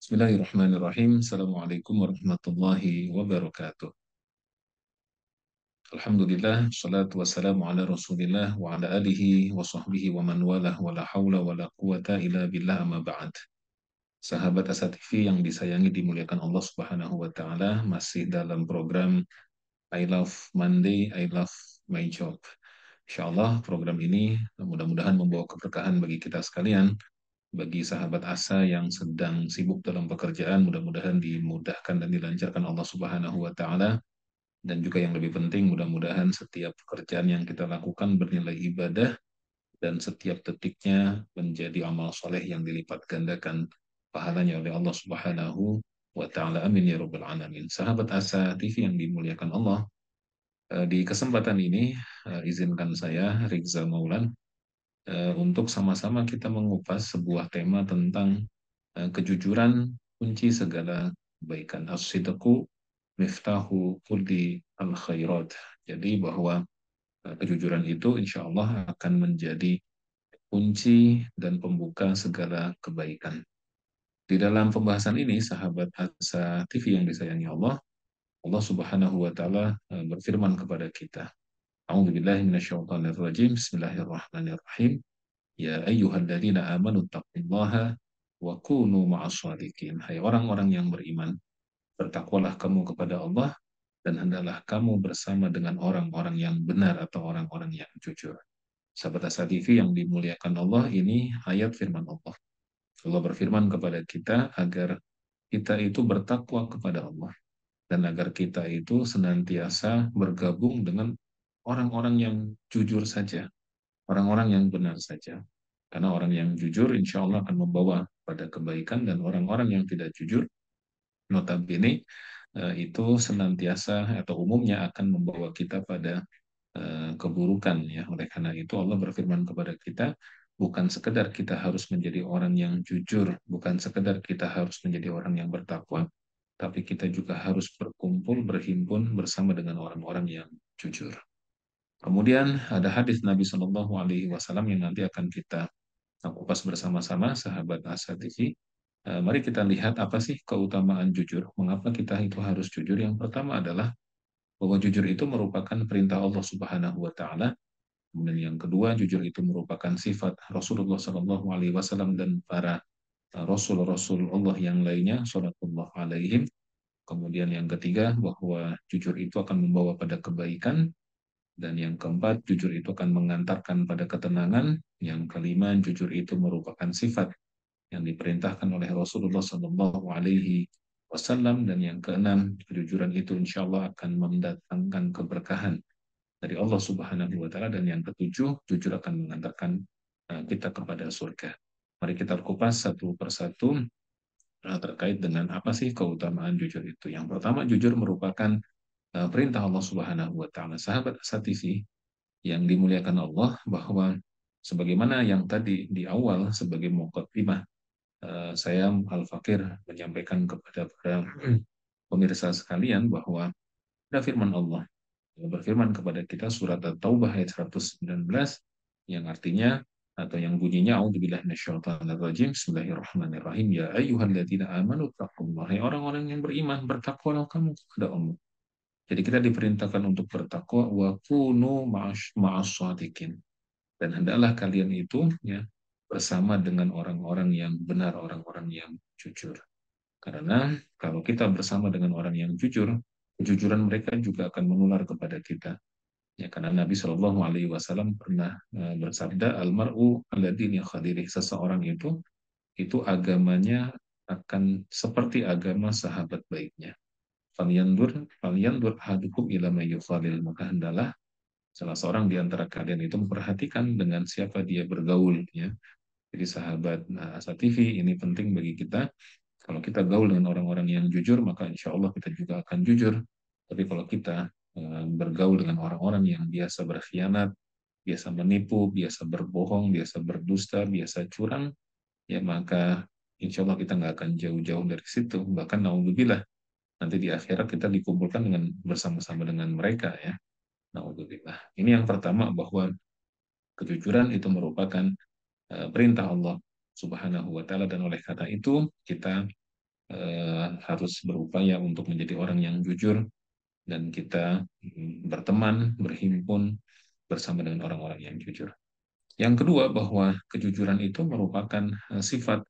Bismillahirrahmanirrahim. Assalamualaikum warahmatullahi wabarakatuh. Alhamdulillah, salatu wassalamu ala rasulillah wa ala alihi wa sahbihi wa man walah wa la hawla wa la quwata illa billah amma ba'd. Sahabat Asa TV yang disayangi dimuliakan Allah Subhanahu wa taala, masih dalam program I Love Monday, I Love My Job. Insyaallah program ini mudah-mudahan membawa keberkahan bagi kita sekalian, bagi sahabat Asa yang sedang sibuk dalam pekerjaan, mudah-mudahan dimudahkan dan dilancarkan Allah Subhanahu wa taala. Dan juga yang lebih penting, mudah-mudahan setiap pekerjaan yang kita lakukan bernilai ibadah dan setiap detiknya menjadi amal soleh yang dilipat gandakan pahalanya oleh Allah Subhanahu wa taala. Amin ya rabbal alamin. Sahabat Asa TV yang dimuliakan Allah, di kesempatan ini izinkan saya Rizal Maulan untuk sama-sama kita mengupas sebuah tema tentang kejujuran kunci segala kebaikan. As-sidqu miftahu kulli al-khairat. Jadi bahwa kejujuran itu insya Allah akan menjadi kunci dan pembuka segala kebaikan. Di dalam pembahasan ini, sahabat Asa TV yang disayangi Allah, Allah Subhanahu wa taala berfirman kepada kita. A'udzubillahi minasyaitonirrajim. Bismillahirrahmanirrahim. Ya ayyuhalladzina amanu taqullaha wa kunu ma'as shadiqin. Hai orang-orang yang beriman, bertakwalah kamu kepada Allah dan hendaklah kamu bersama dengan orang-orang yang benar atau orang-orang yang jujur. Sahabat Asa TV yang dimuliakan Allah, ini ayat firman Allah. Allah berfirman kepada kita agar kita itu bertakwa kepada Allah dan agar kita itu senantiasa bergabung dengan orang-orang yang jujur saja, orang-orang yang benar saja. Karena orang yang jujur insya Allah akan membawa pada kebaikan, dan orang-orang yang tidak jujur notabene itu senantiasa atau umumnya akan membawa kita pada keburukan, ya. Oleh karena itu Allah berfirman kepada kita, bukan sekedar kita harus menjadi orang yang jujur, bukan sekedar kita harus menjadi orang yang bertakwa, tapi kita juga harus berkumpul, berhimpun bersama dengan orang-orang yang jujur. Kemudian ada hadis Nabi Shallallahu Alaihi Wasallam yang nanti akan kita kupas bersama-sama, sahabat Asa TV. Mari kita lihat apa sih keutamaan jujur. Mengapa kita itu harus jujur? Yang pertama adalah bahwa jujur itu merupakan perintah Allah Subhanahu wa taala. Kemudian yang kedua, jujur itu merupakan sifat Rasulullah Shallallahu alaihi wasallam dan para rasul-rasul Allah yang lainnya, sallallahu alaihim. Kemudian yang ketiga, bahwa jujur itu akan membawa pada kebaikan. Dan yang keempat, jujur itu akan mengantarkan pada ketenangan. Yang kelima, jujur itu merupakan sifat yang diperintahkan oleh Rasulullah Shallallahu Alaihi Wasallam. Dan yang keenam, kejujuran itu insya Allah akan mendatangkan keberkahan dari Allah Subhanahu Wa Taala. Dan yang ketujuh, jujur akan mengantarkan kita kepada surga. Mari kita kupas satu persatu terkait dengan apa sih keutamaan jujur itu. Yang pertama, jujur merupakan perintah Allah Subhanahu Wa Taala. Sahabat Asatifi yang dimuliakan Allah, bahwa sebagaimana yang tadi di awal sebagai muqaddimah, saya Al-Fakir menyampaikan kepada para pemirsa sekalian bahwa ada firman Allah yang berfirman kepada kita, surat At-Taubah ayat 119, yang artinya atau yang bunyinya, A'udzubillahi minasyaitonir rajim, Bismillahirrahmanirrahim, ya ayyuhalladzina amanu taqullaha, orang-orang yang beriman, bertakwalah kamu kepada Allah. Jadi kita diperintahkan untuk bertakwa, wa kunu ma'as shadiqin, dan hendaklah kalian itu, ya, bersama dengan orang-orang yang benar, orang-orang yang jujur. Karena kalau kita bersama dengan orang yang jujur, kejujuran mereka juga akan menular kepada kita. Ya, karena Nabi Shallallahu Alaihi Wasallam pernah bersabda, almaru alladini khalilih, seseorang itu agamanya akan seperti agama sahabat baiknya. Falyandur ahadukum ila may yukhalil, maka hendaklah salah seorang di antara kalian itu memperhatikan dengan siapa dia bergaul, ya. Jadi sahabat Asa TV, ini penting bagi kita. Kalau kita gaul dengan orang-orang yang jujur, maka insya Allah kita juga akan jujur. Tapi kalau kita bergaul dengan orang-orang yang biasa berkhianat, biasa menipu, biasa berbohong, biasa berdusta, biasa curang, ya maka insya Allah kita nggak akan jauh-jauh dari situ. Bahkan naudzubillah, nanti di akhirat kita dikumpulkan dengan bersama-sama dengan mereka, ya. Naudzubillah. Ini yang pertama, bahwa kejujuran itu merupakan perintah Allah Subhanahu wa taala, dan oleh kata itu kita harus berupaya untuk menjadi orang yang jujur, dan kita berteman, berhimpun bersama dengan orang-orang yang jujur. Yang kedua, bahwa kejujuran itu merupakan sifat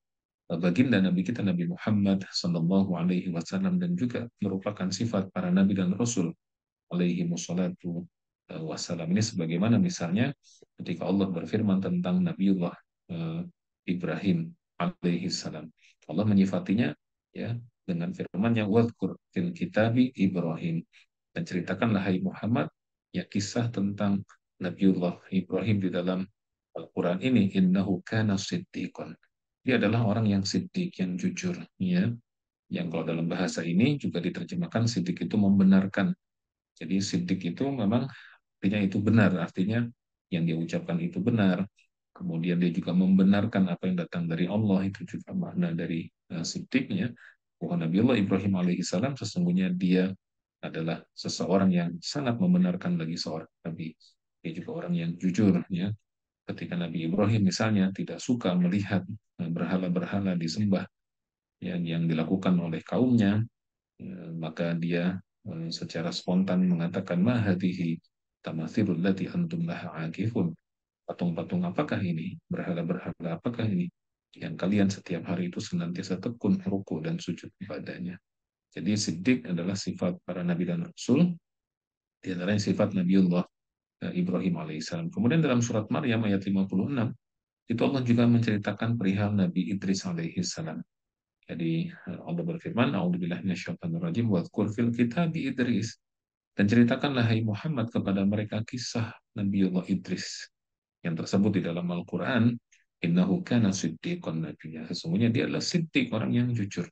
baginda Nabi kita Nabi Muhammad Sallallahu Alaihi Wasallam, dan juga merupakan sifat para nabi dan rasul alaihi wassalatu wassalam. Ini sebagaimana misalnya ketika Allah berfirman tentang Nabiullah eh, Ibrahim alaihi salam. Allah menyifatinya ya dengan firman-Nya, wadhkur fil kitabi Ibrahim, dan ceritakanlah hai Muhammad ya kisah tentang Nabiullah Ibrahim di dalam Al-Quran ini, innahu kana siddiqan. Dia adalah orang yang siddiq, yang jujur, ya. Yang kalau dalam bahasa ini juga diterjemahkan siddiq itu membenarkan. Jadi siddiq itu memang artinya itu benar, artinya yang dia ucapkan itu benar. Kemudian dia juga membenarkan apa yang datang dari Allah, itu juga makna dari siddiqnya. Bahwa Nabiullah Ibrahim alaihissalam sesungguhnya dia adalah seseorang yang sangat membenarkan bagi seorang nabi. Dia juga orang yang jujur, ya. Ketika Nabi Ibrahim misalnya tidak suka melihat berhala-berhala disembah yang dilakukan oleh kaumnya, maka dia secara spontan mengatakan, ma hadhihi tamathilul lati antum laha akifun. Patung-patung apakah ini? Berhala-berhala apakah ini? Yang kalian setiap hari itu senantiasa tekun ruku dan sujud kepadanya. Jadi siddiq adalah sifat para nabi dan rasul, di antaranya sifat Nabiullah Ibrahim alaihissalam. Kemudian dalam surat Maryam ayat 56, itu Allah juga menceritakan perihal Nabi Idris alaihissalam. Jadi Allah berfirman, A'udzubillahi minasyaitonirrajim, wadhkur fil kitabi Idris. Dan ceritakanlah hai Muhammad kepada mereka kisah Nabiullah Idris yang tersebut di dalam Al-Quran. Innahu kana siddiqan nabiyya. Sesungguhnya dia adalah siddiq, orang yang jujur,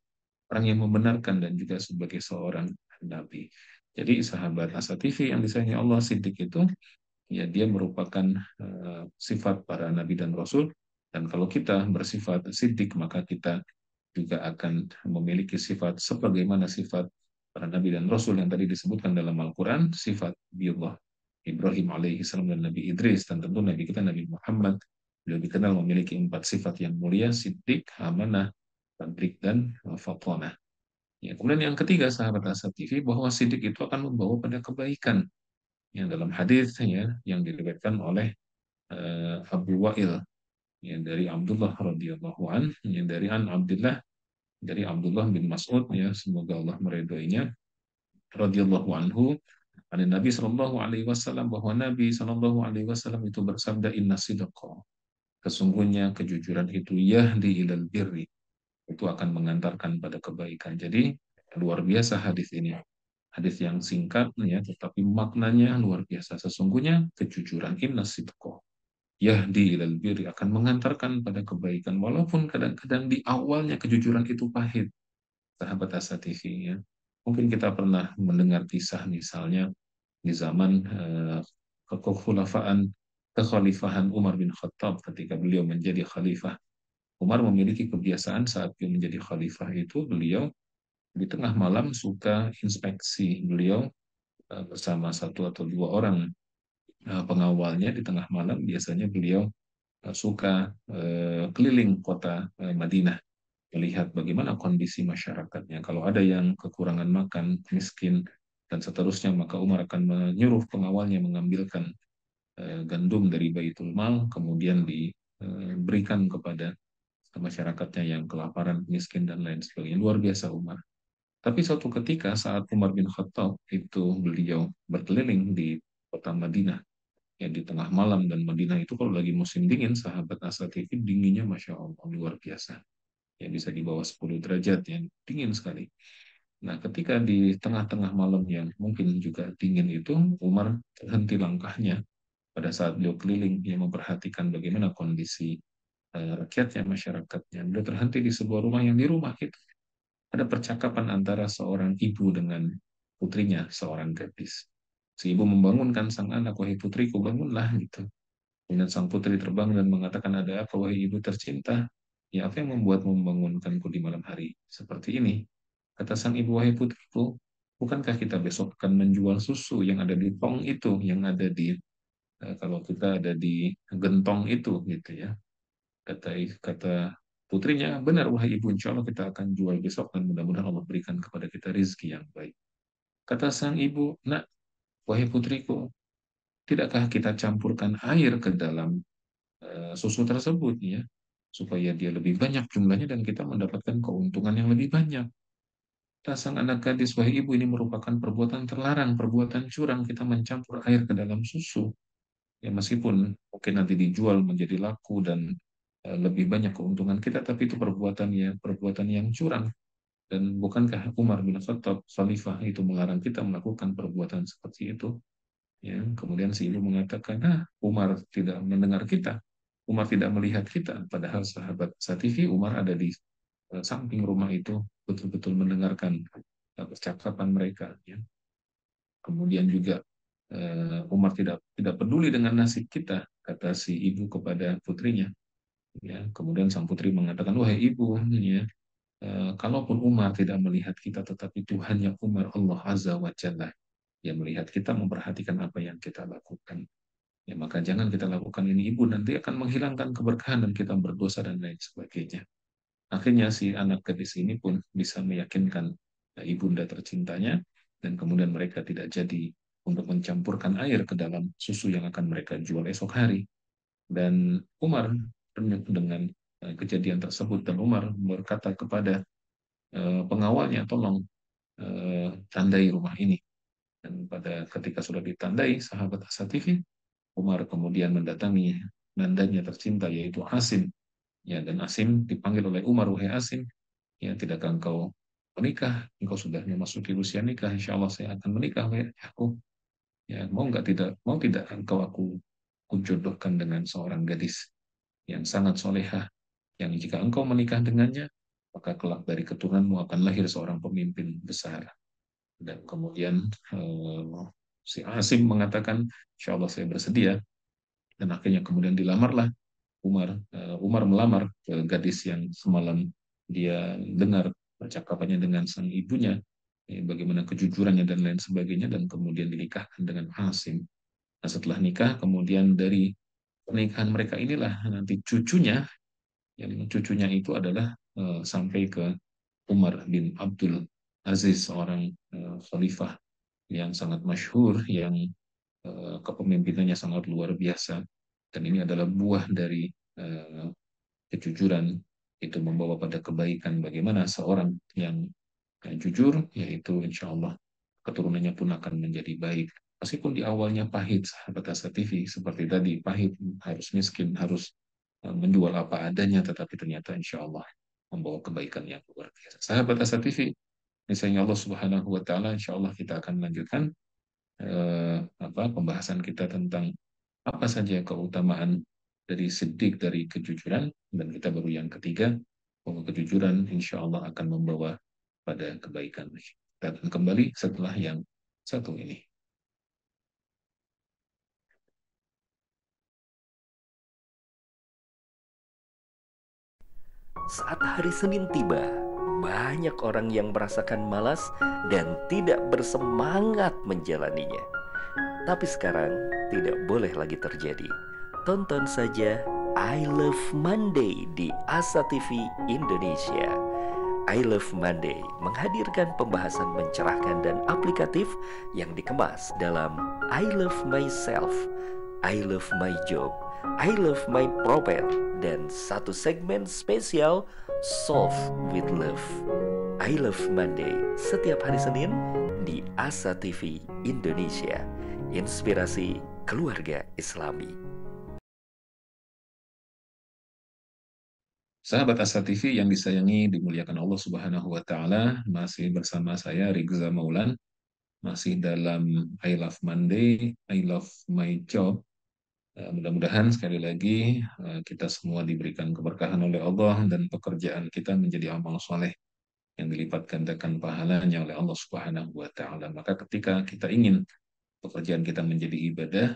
orang yang membenarkan, dan juga sebagai seorang nabi. Jadi sahabat Asa TV yang disayangi Allah, siddiq itu ya dia merupakan sifat para nabi dan rasul. Dan kalau kita bersifat siddiq, maka kita juga akan memiliki sifat sebagaimana sifat para nabi dan rasul yang tadi disebutkan dalam Al-Quran, sifat biullah Ibrahim alaihi salam dan Nabi Idris. Dan tentu Nabi kita Nabi Muhammad, beliau dikenal memiliki 4 sifat yang mulia: siddiq, amanah, tablik, dan fatonah. Ya, kemudian yang ketiga, sahabat Asad TV, bahwa siddiq itu akan membawa pada kebaikan. Yang dalam hadis ya yang diriwayatkan oleh Abu Wa'il, yang dari Abdullah radhiyallahu an, yang dari Abdullah, dari Abdullah bin Mas'ud, ya semoga Allah meridhoinya, radhiyallahu anhu, dari Nabi Shallallahu alaihi wasallam, bahwa Nabi Shallallahu alaihi wasallam itu bersabda, inna sidqa, sesungguhnya kejujuran itu yahdi ilal birri, itu akan mengantarkan pada kebaikan. Jadi luar biasa hadis ini. Hadis yang singkat ya, tetapi maknanya luar biasa. Sesungguhnya kejujuran, inna sidqa yahdi ilal birri, akan mengantarkan pada kebaikan, walaupun kadang-kadang di awalnya kejujuran itu pahit. Sahabat Asa TV ya, mungkin kita pernah mendengar kisah misalnya di zaman kekhulafaan kekhalifahan Umar bin Khattab. Ketika beliau menjadi khalifah, Umar memiliki kebiasaan saat beliau menjadi khalifah itu, beliau di tengah malam suka inspeksi. Beliau bersama satu atau dua orang pengawalnya, di tengah malam biasanya beliau suka keliling kota Madinah, melihat bagaimana kondisi masyarakatnya. Kalau ada yang kekurangan makan, miskin, dan seterusnya, maka Umar akan menyuruh pengawalnya mengambilkan gandum dari Baitul Mal, kemudian diberikan kepada masyarakatnya yang kelaparan, miskin, dan lain sebagainya. Luar biasa Umar. Tapi suatu ketika saat Umar bin Khattab itu beliau berkeliling di kota Madinah, ya di tengah malam, dan Madinah itu kalau lagi musim dingin, sahabat Asa TV, dinginnya Masya Allah luar biasa. Ya bisa di bawah 10 derajat, yang dingin sekali. Nah, ketika di tengah-tengah malam yang mungkin juga dingin itu, Umar terhenti langkahnya pada saat beliau keliling, yang memperhatikan bagaimana kondisi rakyatnya, masyarakatnya. Beliau terhenti di sebuah rumah, yang di rumah itu ada percakapan antara seorang ibu dengan putrinya, seorang gadis. Si ibu membangunkan sang anak, wahai putriku, bangunlah, gitu. Kemudian sang putri terbangun dan mengatakan, ada apa wahai ibu tercinta? Ya, apa yang membuatmu membangunkanku di malam hari seperti ini? Kata sang ibu, wahai putriku, bukankah kita besok akan menjual susu yang ada di tong itu, yang ada di kalau kita ada di gentong itu, gitu ya. Kata kata putrinya, benar wahai ibu, insya Allah kita akan jual besok dan mudah-mudahan Allah berikan kepada kita rezeki yang baik. Kata sang ibu, nak, wahai putriku, tidakkah kita campurkan air ke dalam susu tersebut ya, supaya dia lebih banyak jumlahnya dan kita mendapatkan keuntungan yang lebih banyak. Kata sang anak gadis, wahai ibu, ini merupakan perbuatan terlarang, perbuatan curang, kita mencampur air ke dalam susu. Ya meskipun mungkin nanti dijual menjadi laku dan lebih banyak keuntungan kita, tapi itu perbuatan yang curang. Dan bukankah Umar bin Khattab, Khalifah itu melarang kita melakukan perbuatan seperti itu? Ya, kemudian si ibu mengatakan, Umar tidak mendengar kita. Umar tidak melihat kita. Padahal sahabat Satifi, Umar ada di samping rumah itu, betul-betul mendengarkan percakapan mereka. Ya. Kemudian juga Umar tidak peduli dengan nasib kita, kata si ibu kepada putrinya. Ya, kemudian sang putri mengatakan, wahai ibu, ya, kalaupun Umar tidak melihat kita, tetapi Tuhannya Umar, Allah Azza wa Jalla, yang melihat kita, memperhatikan apa yang kita lakukan. Ya, maka jangan kita lakukan ini, ibu, nanti akan menghilangkan keberkahan dan kita berdosa dan lain sebagainya. Akhirnya si anak gadis ini pun bisa meyakinkan ibunda tercintanya, dan kemudian mereka tidak jadi untuk mencampurkan air ke dalam susu yang akan mereka jual esok hari. Dan Umar ternyata dengan kejadian tersebut, dan Umar berkata kepada pengawalnya, tolong tandai rumah ini. Dan pada ketika sudah ditandai, sahabat Asatifi, Umar kemudian mendatangi nandanya tercinta, yaitu Asim. Ya, dan Asim dipanggil oleh Umar, wahai Asim, ya tidakkah engkau menikah? Engkau sudah memasuki usia nikah, insya Allah saya akan menikah, wahai aku. Ya, mau tidak engkau aku jodohkan dengan seorang gadis yang sangat solehah, yang jika engkau menikah dengannya, maka kelak dari keturunanmu akan lahir seorang pemimpin besar. Dan kemudian si Asim mengatakan, insya Allah saya bersedia. Dan akhirnya kemudian dilamarlah Umar melamar ke gadis yang semalam dia dengar percakapannya dengan sang ibunya, bagaimana kejujurannya dan lain sebagainya, dan kemudian dinikahkan dengan Hasim. Nah, setelah nikah, kemudian dari pernikahan mereka inilah nanti yang cucunya itu adalah sampai ke Umar bin Abdul Aziz, seorang khalifah yang sangat masyhur, yang kepemimpinannya sangat luar biasa. Dan ini adalah buah dari eh, kejujuran, itu membawa pada kebaikan. Bagaimana seorang yang jujur, yaitu insya Allah keturunannya pun akan menjadi baik. Meskipun di awalnya pahit, sahabat Asa TV, seperti tadi, pahit, harus miskin, harus menjual apa adanya, tetapi ternyata insya Allah membawa kebaikan yang luar biasa. Sahabat Asa TV, misalnya Allah Subhanahu wa Ta'ala, insya Allah kita akan melanjutkan pembahasan kita tentang apa saja keutamaan dari sidik, dari kejujuran, dan kita baru yang ketiga, bahwa kejujuran insya Allah akan membawa pada kebaikan. Kita akan kembali setelah yang satu ini. Saat hari Senin tiba, banyak orang yang merasakan malas dan tidak bersemangat menjalaninya. Tapi sekarang tidak boleh lagi terjadi. Tonton saja I Love Monday di Asa TV Indonesia. I Love Monday menghadirkan pembahasan mencerahkan dan aplikatif yang dikemas dalam I Love Myself, I Love My Job, I Love My Prophet, dan satu segmen spesial Solve with Love. I Love Monday setiap hari Senin di Asa TV Indonesia. Inspirasi keluarga Islami. Sahabat Asa TV yang disayangi, dimuliakan Allah Subhanahu wa Ta'ala, masih bersama saya Rigza Maulan, masih dalam I Love Monday, I Love My Job. Mudah-mudahan sekali lagi kita semua diberikan keberkahan oleh Allah dan pekerjaan kita menjadi amal soleh yang dilipat gandakan pahalanya oleh Allah Subhanahu wa Ta'ala. Maka ketika kita ingin pekerjaan kita menjadi ibadah,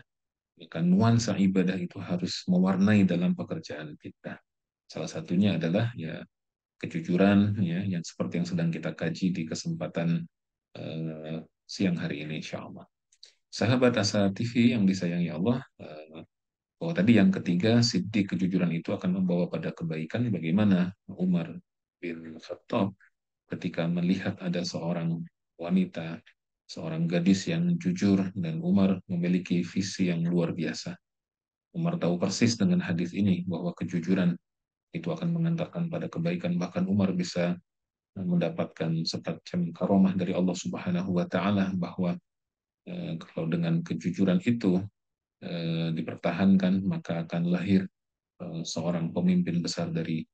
maka nuansa ibadah itu harus mewarnai dalam pekerjaan kita. Salah satunya adalah ya kejujuran, ya yang seperti yang sedang kita kaji di kesempatan siang hari ini, insya Allah. Sahabat Asa TV yang disayangi Allah, Bahwa tadi yang ketiga, siddiq, kejujuran itu akan membawa pada kebaikan. Bagaimana Umar bin Khattab ketika melihat ada seorang wanita, seorang gadis yang jujur, dan Umar memiliki visi yang luar biasa. Umar tahu persis dengan hadis ini bahwa kejujuran itu akan mengantarkan pada kebaikan. Bahkan Umar bisa mendapatkan semacam karomah dari Allah Subhanahu wa taala bahwa kalau dengan kejujuran itu dipertahankan, maka akan lahir seorang pemimpin besar dari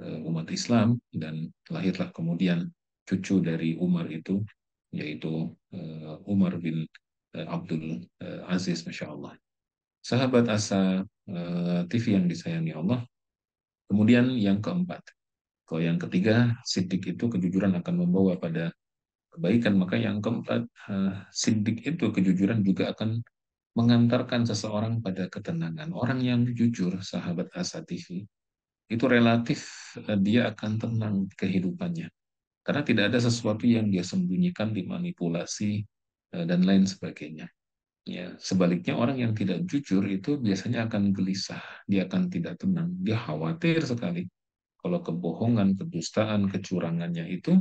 umat Islam, dan lahirlah kemudian cucu dari Umar itu, yaitu Umar bin Abdul Aziz, Masya Allah. Sahabat Asa TV yang disayangi Allah. Kemudian yang keempat, kalau yang ketiga, sidik itu kejujuran akan membawa pada kebaikan, maka yang keempat, sidik itu kejujuran juga akan mengantarkan seseorang pada ketenangan. Orang yang jujur, sahabat Asa TV, itu relatif dia akan tenang kehidupannya. Karena tidak ada sesuatu yang dia sembunyikan, dimanipulasi, dan lain sebagainya. Ya, sebaliknya orang yang tidak jujur itu biasanya akan gelisah, dia akan tidak tenang, dia khawatir sekali kalau kebohongan, kedustaan, kecurangannya itu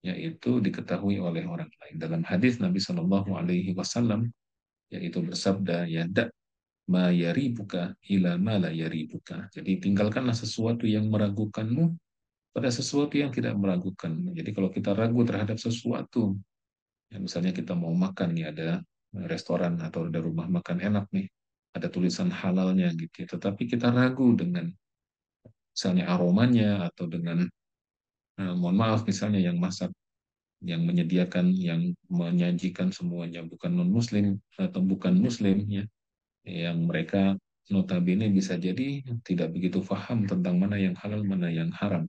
yaitu diketahui oleh orang lain. Dalam hadis Nabi Shallallahu Alaihi Wasallam yaitu bersabda, ya dak ma yaribuka ila ma la yaribuka. Jadi tinggalkanlah sesuatu yang meragukanmu pada sesuatu yang tidak meragukan. Jadi kalau kita ragu terhadap sesuatu, ya misalnya kita mau makan nih, ada restoran atau ada rumah makan enak nih, ada tulisan halalnya gitu, ya, tetapi kita ragu dengan misalnya aromanya atau dengan mohon maaf misalnya yang masak, yang menyediakan, yang menyajikan semuanya bukan non muslim atau bukan muslim ya, yang mereka notabene bisa jadi tidak begitu paham tentang mana yang halal mana yang haram.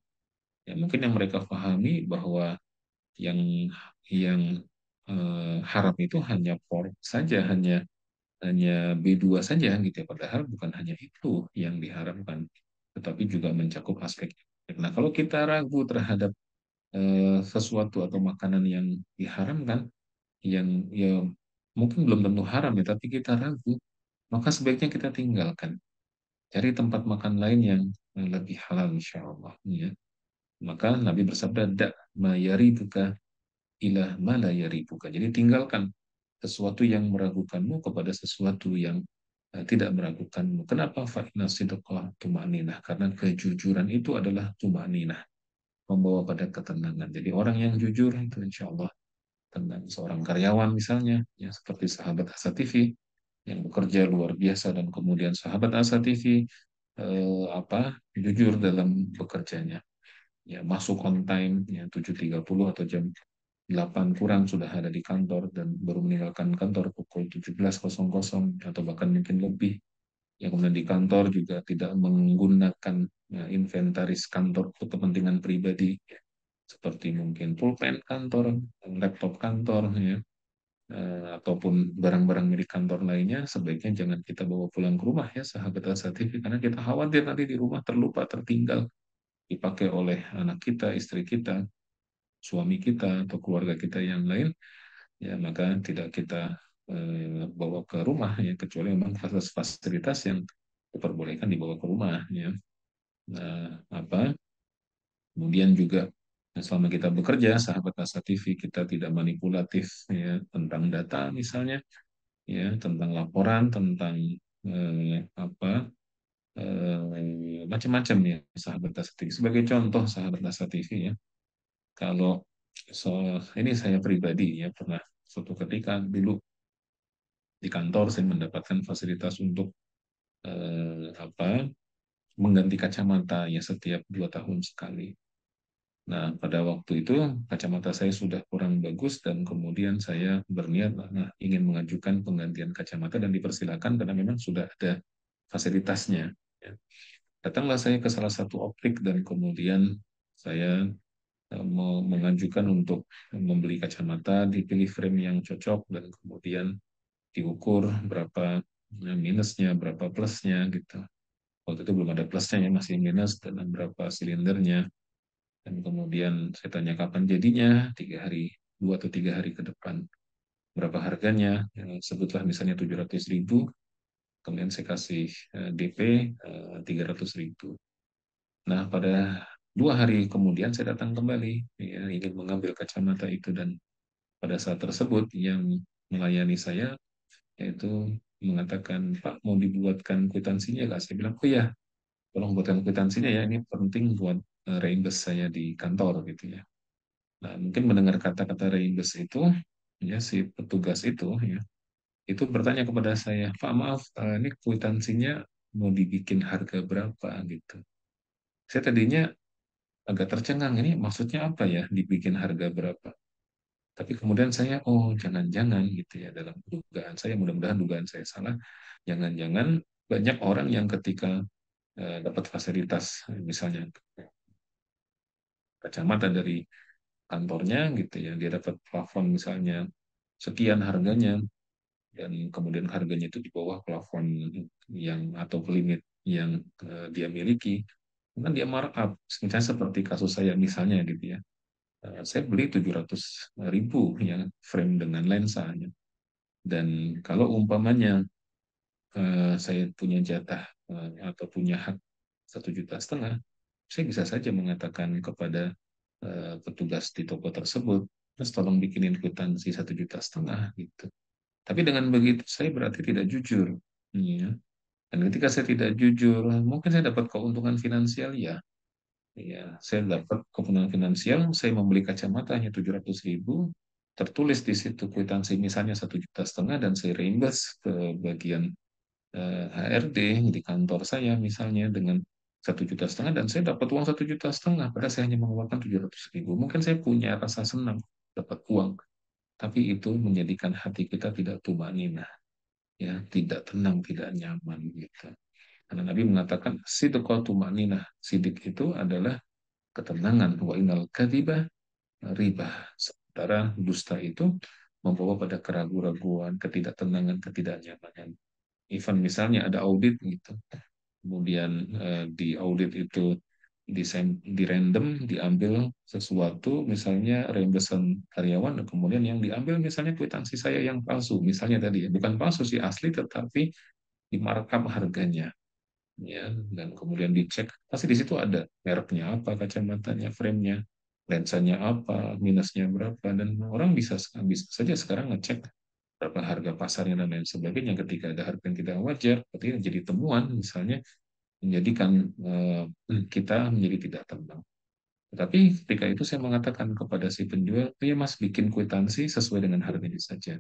Ya mungkin yang mereka pahami bahwa yang haram itu hanya pork saja, hanya B2 saja gitu ya. Padahal bukan hanya itu yang diharamkan, tetapi juga mencakup aspek. Nah, kalau kita ragu terhadap sesuatu atau makanan yang diharamkan, yang ya mungkin belum tentu haram ya, tapi kita ragu, maka sebaiknya kita tinggalkan. Cari tempat makan lain yang lebih halal, insya Allah. Ya. Maka Nabi bersabda, "Da ma yaribuka ilah ma la yaribuka." Jadi tinggalkan sesuatu yang meragukanmu kepada sesuatu yang tidak meragukanmu. Kenapa? Fa'inna sidqa tuma'ninah. Karena kejujuran itu adalah tuma'ninah, membawa pada ketenangan. Jadi orang yang jujur itu insya Allah tenang. Seorang karyawan misalnya, ya seperti sahabat Asa TV yang bekerja luar biasa, dan kemudian sahabat Asa TV jujur dalam bekerjanya, ya masuk on time ya 7.30 atau jam 8 kurang sudah ada di kantor, dan baru meninggalkan kantor pukul 17.00 atau bahkan mungkin lebih. Yang kemudian di kantor juga tidak menggunakan ya, inventaris kantor untuk kepentingan pribadi, seperti mungkin pulpen kantor, laptop kantor, ya, ataupun barang-barang milik kantor lainnya, sebaiknya jangan kita bawa pulang ke rumah ya sahabat ASA TV, karena kita khawatir nanti di rumah terlupa, tertinggal, dipakai oleh anak kita, istri kita, suami kita, atau keluarga kita yang lain, ya maka tidak kita bawa ke rumah ya, kecuali memang fasilitas yang diperbolehkan dibawa ke rumah ya. Nah, kemudian juga selama kita bekerja, sahabat Asa TV, kita tidak manipulatif ya tentang data misalnya, ya tentang laporan, tentang macam-macam ya sahabat Asa TV. Sebagai contoh sahabat Asa TV ya, kalau ini saya pribadi ya pernah suatu ketika dulu di kantor saya mendapatkan fasilitas untuk mengganti kacamata ya setiap 2 tahun sekali. Nah, pada waktu itu kacamata saya sudah kurang bagus, dan kemudian saya berniat ingin mengajukan penggantian kacamata, dan dipersilakan karena memang sudah ada fasilitasnya. Ya. Datanglah saya ke salah satu optik, dan kemudian saya mau mengajukan untuk membeli kacamata, dipilih frame yang cocok, dan kemudian diukur berapa minusnya, berapa plusnya gitu. Waktu itu belum ada plusnya ya, masih minus, dan berapa silindernya. Dan kemudian saya tanya kapan jadinya, 3 hari, 2 atau 3 hari ke depan. Berapa harganya? Ya, sebutlah misalnya 700.000. kemudian saya kasih DP 300.000. Nah, pada 2 hari kemudian saya datang kembali, ya, ingin mengambil kacamata itu, dan pada saat tersebut yang melayani saya yaitu mengatakan, Pak, mau dibuatkan kwitansinya nggak? Saya bilang, oh ya, tolong buatkan kwitansinya ya, ini penting buat reimburse saya di kantor gitu ya. Nah, mungkin mendengar kata-kata reimburse itu, ya si petugas itu bertanya kepada saya, Pak, maaf, ini kwitansinya mau dibikin harga berapa gitu. Saya tadinya agak tercengang, ini maksudnya apa ya, dibikin harga berapa? Tapi kemudian saya, oh jangan-jangan gitu ya, dalam dugaan saya, mudah-mudahan dugaan saya salah, jangan-jangan banyak orang yang ketika dapat fasilitas, misalnya kacamata dari kantornya gitu ya, dia dapat plafon misalnya sekian harganya, dan kemudian harganya itu di bawah plafon yang atau limit yang dia miliki, kan dia markup. Misalnya seperti kasus saya misalnya gitu ya, saya beli 700.000 ya frame dengan lensanya, dan kalau umpamanya saya punya jatah atau punya hak 1,5 juta, saya bisa saja mengatakan kepada petugas di toko tersebut, Mas tolong bikinin kwitansi 1,5 juta gitu. Tapi dengan begitu saya berarti tidak jujur, ya. Dan ketika saya tidak jujur, mungkin saya dapat keuntungan finansial, ya. Ya, saya dapat keuntungan finansial, saya membeli kacamata hanya 700.000, tertulis di situ kwitansi misalnya 1,5 juta, dan saya reimburse ke bagian HRD di kantor saya misalnya dengan 1,5 juta, dan saya dapat uang 1,5 juta, padahal saya hanya mengeluarkan 700.000. Mungkin saya punya rasa senang dapat uang, tapi itu menjadikan hati kita tidak tumanina, ya, tidak tenang, tidak nyaman gitu. Karena Nabi mengatakan sidqa tumanina, sidik itu adalah ketenangan, wa inal kadhiba riba. Sementara dusta itu membawa pada keraguan-raguan, ketidaktenangan, ketidaknyamanan. Even misalnya ada audit gitu, kemudian di audit itu di random diambil sesuatu, misalnya reimbursan karyawan, dan kemudian yang diambil misalnya kwitansi saya yang palsu, misalnya tadi ya, bukan palsu sih, asli, tetapi di markup harganya, ya, dan kemudian dicek, pasti di situ ada mereknya apa, kacamatanya, framenya, lensanya apa, minusnya berapa, dan orang bisa saja sekarang ngecek berapa harga pasarnya dan lain sebagainya. Ketika ada harga yang tidak wajar, berarti jadi temuan, misalnya menjadikan kita menjadi tidak tenang. Tetapi ketika itu saya mengatakan kepada si penjual, ya Mas, bikin kwitansi sesuai dengan harganya saja.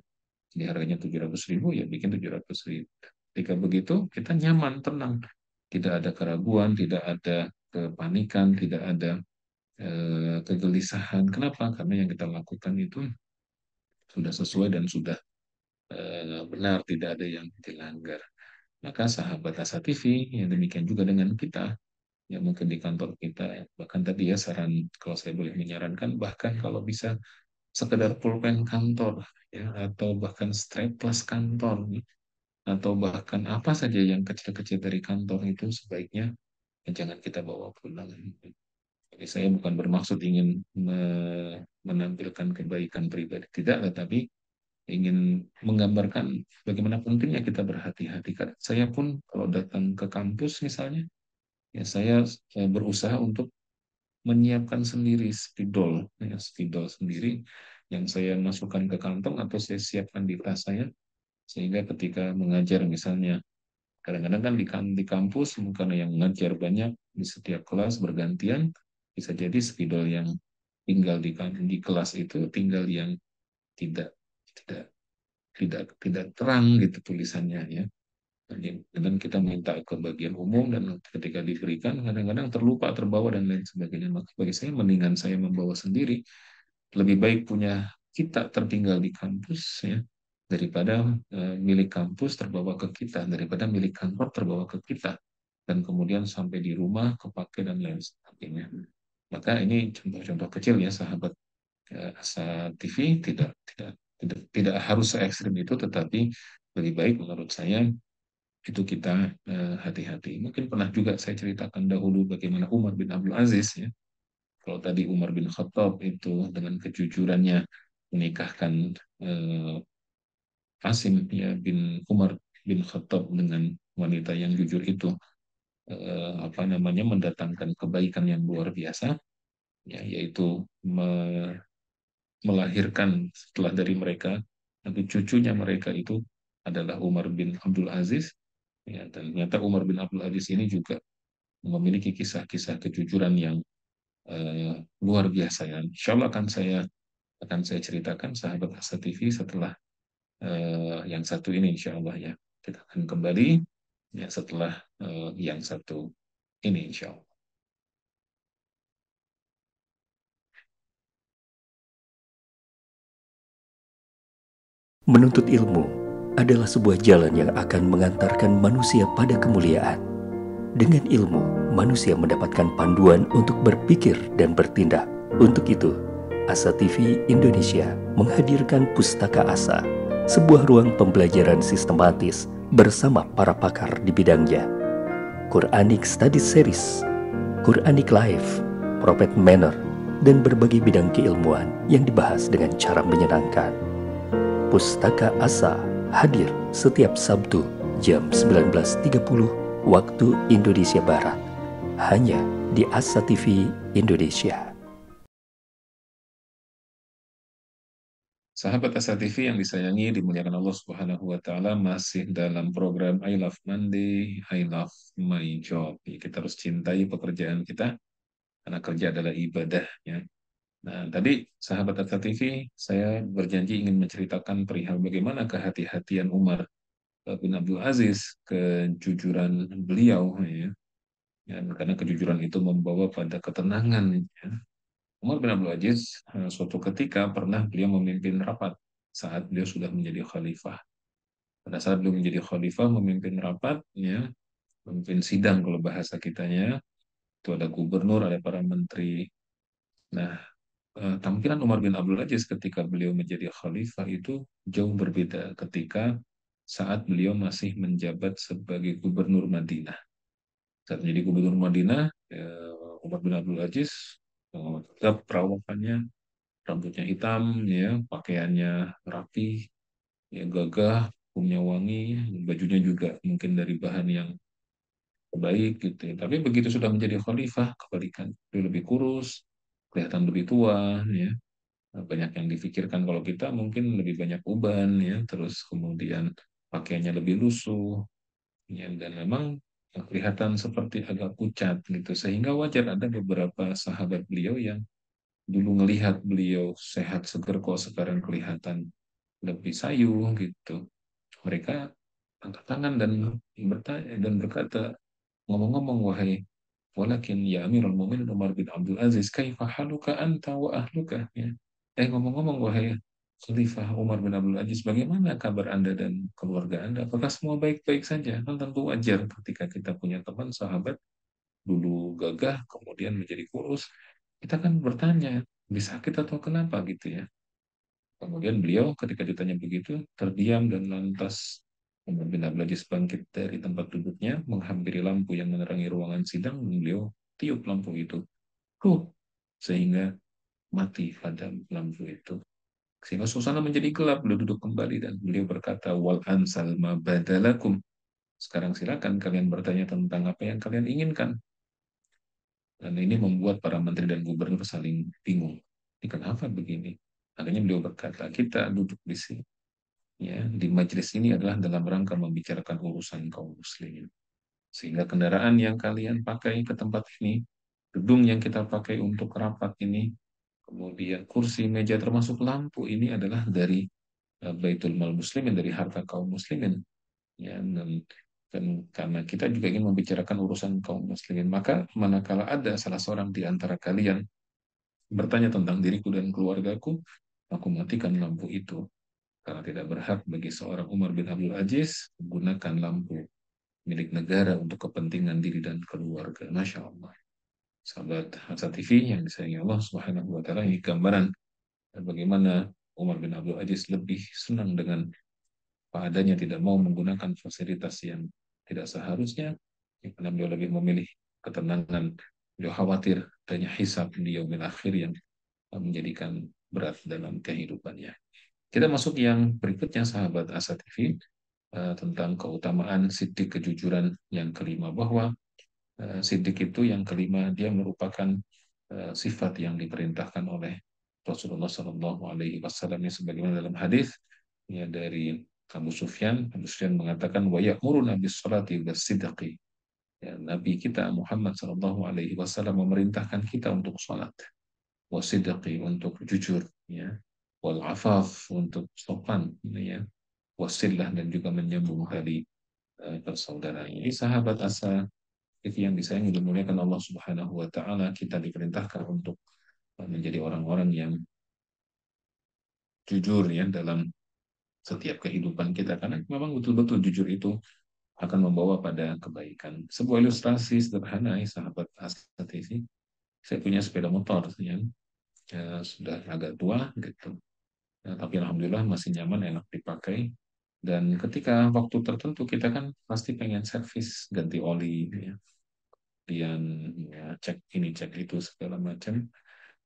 Jadi harganya 700.000, ya bikin 700.000. Ketika begitu, kita nyaman, tenang. Tidak ada keraguan, tidak ada kepanikan, tidak ada kegelisahan. Kenapa? Karena yang kita lakukan itu sudah sesuai dan sudah benar, tidak ada yang dilanggar. Maka sahabat Asa TV, yang demikian juga dengan kita, yang mungkin di kantor kita, bahkan tadi ya saran, kalau saya boleh menyarankan, bahkan kalau bisa sekedar pulpen kantor, ya, atau bahkan staples kantor, atau bahkan apa saja yang kecil-kecil dari kantor, itu sebaiknya jangan kita bawa pulang. Jadi saya bukan bermaksud ingin menampilkan kebaikan pribadi, tidak, tetapi ingin menggambarkan bagaimana pentingnya kita berhati-hati. Karena saya pun kalau datang ke kampus misalnya, ya saya berusaha untuk menyiapkan sendiri spidol, ya, spidol sendiri yang saya masukkan ke kantong atau saya siapkan di tas saya, sehingga ketika mengajar misalnya, kadang-kadang kan di kampus karena yang mengajar banyak di setiap kelas bergantian, bisa jadi spidol yang tinggal di kelas itu tinggal yang tidak tidak tidak terang gitu tulisannya, ya. Dan kita minta ke bagian umum, dan ketika diberikan kadang-kadang terlupa, terbawa, dan lain sebagainya. Maka bagi saya mendingan saya membawa sendiri, lebih baik punya kita tertinggal di kampus, ya, daripada milik kampus terbawa ke kita, daripada milik kantor terbawa ke kita dan kemudian sampai di rumah kepake dan lain sebagainya. Maka ini contoh-contoh kecil ya sahabat Asa TV, tidak harus se ekstrim itu, tetapi lebih baik menurut saya itu kita hati-hati. Mungkin pernah juga saya ceritakan dahulu bagaimana Umar bin Abdul Aziz, ya. Kalau tadi Umar bin Khattab itu dengan kejujurannya menikahkan Qasim, ya, bin Umar bin Khattab dengan wanita yang jujur itu mendatangkan kebaikan yang luar biasa, ya, yaitu melahirkan setelah dari mereka nanti cucunya mereka itu adalah Umar bin Abdul Aziz, ya, dan ternyata Umar bin Abdul Aziz ini juga memiliki kisah-kisah kejujuran yang luar biasa, ya. Insya Allah akan saya ceritakan sahabat Asa TV setelah yang satu ini, insya Allah, ya. Kita akan kembali, ya, setelah yang satu ini, insya Allah. Menuntut ilmu adalah sebuah jalan yang akan mengantarkan manusia pada kemuliaan. Dengan ilmu, manusia mendapatkan panduan untuk berpikir dan bertindak. Untuk itu, Asa TV Indonesia menghadirkan Pustaka Asa, sebuah ruang pembelajaran sistematis bersama para pakar di bidangnya. Quranic Study Series, Quranic Life, Prophet Manner, dan berbagai bidang keilmuan yang dibahas dengan cara menyenangkan. Pustaka Asa hadir setiap Sabtu jam 19.30 waktu Indonesia Barat, hanya di Asa TV Indonesia. Sahabat Asa TV yang disayangi, dimuliakan Allah Subhanahu wa Ta'ala, masih dalam program I Love Monday, I Love My Job. Kita harus cintai pekerjaan kita, karena kerja adalah ibadah, ya. Nah, tadi sahabat Asa TV, saya berjanji ingin menceritakan perihal bagaimana kehati-hatian Umar bin Abdul Aziz, kejujuran beliau, ya. Karena kejujuran itu membawa pada ketenangan, ya. Umar bin Abdul Aziz suatu ketika pernah beliau memimpin rapat saat beliau sudah menjadi khalifah. Pada saat beliau menjadi khalifah, memimpin rapat, ya, memimpin sidang kalau bahasa kitanya, itu ada gubernur, ada para menteri. Nah, tampilan Umar bin Abdul Aziz ketika beliau menjadi khalifah itu jauh berbeda ketika saat beliau masih menjabat sebagai gubernur Madinah. Saat menjadi gubernur Madinah, Umar bin Abdul Aziz tetap perawakannya, rambutnya hitam, ya, pakaiannya rapi, ya, gagah, punya wangi, bajunya juga mungkin dari bahan yang baik gitu, ya. Tapi begitu sudah menjadi khalifah, kebalikan, dia lebih kurus, kelihatan lebih tua, ya. Banyak yang difikirkan, kalau kita mungkin lebih banyak uban, ya, terus kemudian pakaiannya lebih lusuh, ya, dan memang kelihatan seperti agak pucat gitu, sehingga wajar ada beberapa sahabat beliau yang dulu ngelihat beliau sehat seger kok sekarang kelihatan lebih sayu gitu. Mereka angkat tangan dan bertanya dan berkata, ngomong-ngomong, wahai walakin ya Amirul Mukminin Umar bin Abdul Aziz, kaifa haluka anta wa ahluka, ya. Ngomong-ngomong, wahai Khalifah Umar bin Abdul Aziz, bagaimana kabar Anda dan keluarga Anda? Apakah semua baik-baik saja? Kan tentu wajar ketika kita punya teman sahabat dulu gagah kemudian menjadi kurus, kita kan bertanya, bisa sakit atau kenapa gitu, ya. Kemudian beliau ketika ditanya begitu, terdiam dan lantas Umar bin Abdul Aziz bangkit dari tempat duduknya, menghampiri lampu yang menerangi ruangan sidang, dan beliau tiup lampu itu. Sehingga mati padam lampu itu. Sehingga suasana menjadi gelap, beliau duduk kembali dan beliau berkata, wal ansal ma badalakum. Sekarang silakan kalian bertanya tentang apa yang kalian inginkan. Dan ini membuat para menteri dan gubernur saling bingung. Ini kenapa begini? Akhirnya beliau berkata, kita duduk di sini, ya, di majelis ini adalah dalam rangka membicarakan urusan kaum muslimin. Sehingga kendaraan yang kalian pakai ke tempat ini, gedung yang kita pakai untuk rapat ini, kemudian kursi, meja, termasuk lampu ini adalah dari Baitul Mal Muslimin, dari harta kaum muslimin. Ya, dan karena kita juga ingin membicarakan urusan kaum muslimin, maka manakala ada salah seorang di antara kalian bertanya tentang diriku dan keluargaku, aku matikan lampu itu. Karena tidak berhak bagi seorang Umar bin Abdul Aziz menggunakan lampu milik negara untuk kepentingan diri dan keluarga. Masya Allah. Sahabat Hatsa TV yang disayangi Allah Subhanahu wa Ta'ala, ini gambaran bagaimana Umar bin Abdul Aziz lebih senang dengan padanya, tidak mau menggunakan fasilitas yang tidak seharusnya, karena beliau lebih memilih ketenangan. Beliau khawatir adanya hisab di yaumil akhir yang menjadikan berat dalam kehidupannya. Kita masuk yang berikutnya, sahabat Asa TV. tentang keutamaan sidik kejujuran yang kelima, bahwa sidik itu yang kelima dia merupakan sifat yang diperintahkan oleh Rasulullah Shallallahu Alaihi Wasallam, yang sebagaimana dalam hadis ya dari Abu Sufyan mengatakan wa ya'muruna bis salati was sidqi. Ya, Nabi kita Muhammad Shallallahu Alaihi Wasallam memerintahkan kita untuk salat, wasidqi untuk jujur, ya, wal afaf untuk sopan, ya, wasillah dan juga menyambung tali persaudaraan. Ini sahabat asa itu yang disayangi dan dimuliakan Allah Subhanahu wa taala, kita diperintahkan untuk menjadi orang-orang yang jujur ya dalam setiap kehidupan kita, karena memang betul-betul jujur itu akan membawa pada kebaikan. Sebuah ilustrasi sederhana ya sahabat asatisi, saya punya sepeda motor ya, sudah agak tua gitu. Ya, tapi alhamdulillah masih nyaman, enak dipakai. Dan ketika waktu tertentu kita kan pasti pengen servis, ganti oli, ya, kemudian ya, cek ini cek itu segala macam.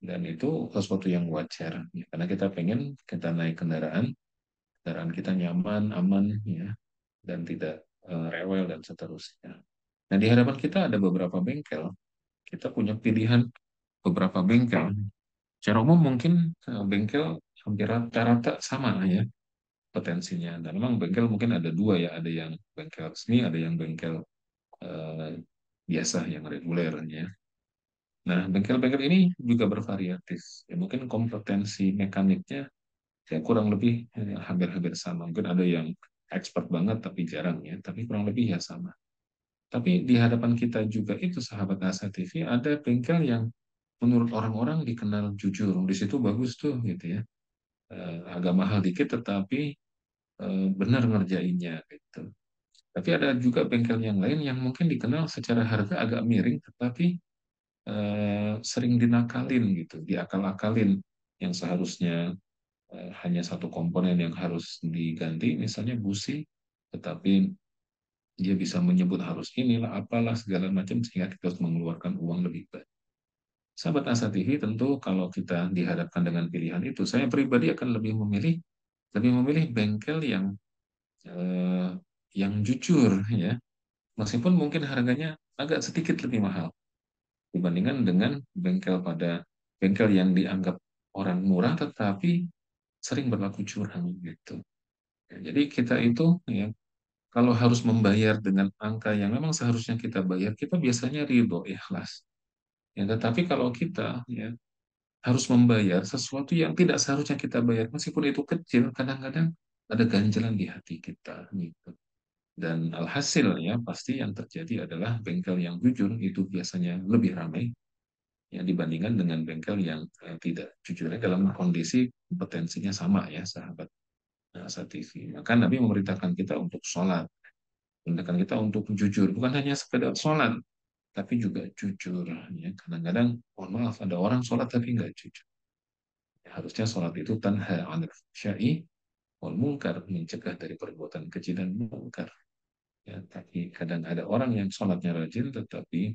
Dan itu sesuatu yang wajar, ya, karena kita pengen kita naik kendaraan kita nyaman, aman, ya, dan tidak rewel dan seterusnya. Nah di hadapan kita ada beberapa bengkel, kita punya pilihan beberapa bengkel. Secara umum mungkin bengkel hampir rata-rata sama ya potensinya. Dan memang bengkel mungkin ada dua ya, ada yang bengkel resmi, ada yang bengkel eh, biasa yang reguler ya. Nah, bengkel-bengkel ini juga bervariatif. Ya, mungkin kompetensi mekaniknya ya kurang lebih hampir-hampir sama. Mungkin ada yang expert banget tapi jarang ya, tapi kurang lebih ya sama. Tapi di hadapan kita juga itu sahabat Asa TV ada bengkel yang menurut orang-orang dikenal jujur. Di situ bagus tuh gitu ya. Agak mahal dikit tetapi benar ngerjainnya gitu. Tapi ada juga bengkel yang lain yang mungkin dikenal secara harga agak miring, tetapi sering dinakalin gitu, diakal-akalin, yang seharusnya hanya satu komponen yang harus diganti, misalnya busi, tetapi dia bisa menyebut harus inilah, apalah segala macam sehingga kita harus mengeluarkan uang lebih banyak. Sahabat Asa TV, tentu kalau kita dihadapkan dengan pilihan itu, saya pribadi akan lebih memilih bengkel eh, yang jujur ya, meskipun mungkin harganya agak sedikit lebih mahal dibandingkan dengan bengkel yang dianggap orang murah tetapi sering berlaku curang gitu. Ya, jadi kita itu ya kalau harus membayar dengan angka yang memang seharusnya kita bayar, kita biasanya ridho, ikhlas. Ya, tetapi kalau kita ya harus membayar sesuatu yang tidak seharusnya kita bayar, meskipun itu kecil, kadang-kadang ada ganjalan di hati kita gitu. Dan alhasil ya pasti yang terjadi adalah bengkel yang jujur itu biasanya lebih ramai ya dibandingkan dengan bengkel yang tidak. Jujurnya dalam kondisi kompetensinya sama ya sahabat Asa TV. Maka Nabi memerintahkan kita untuk sholat, memerintahkan kita untuk jujur, bukan hanya sekedar sholat, tapi juga jujur. Ya. Kadang-kadang, mohon maaf, ada orang sholat tapi nggak jujur. Ya, harusnya sholat itu tanha 'anil fahsya'i wal munkar, mencegah dari perbuatan keji dan munkar. Ya, tapi kadang ada orang yang sholatnya rajin, tetapi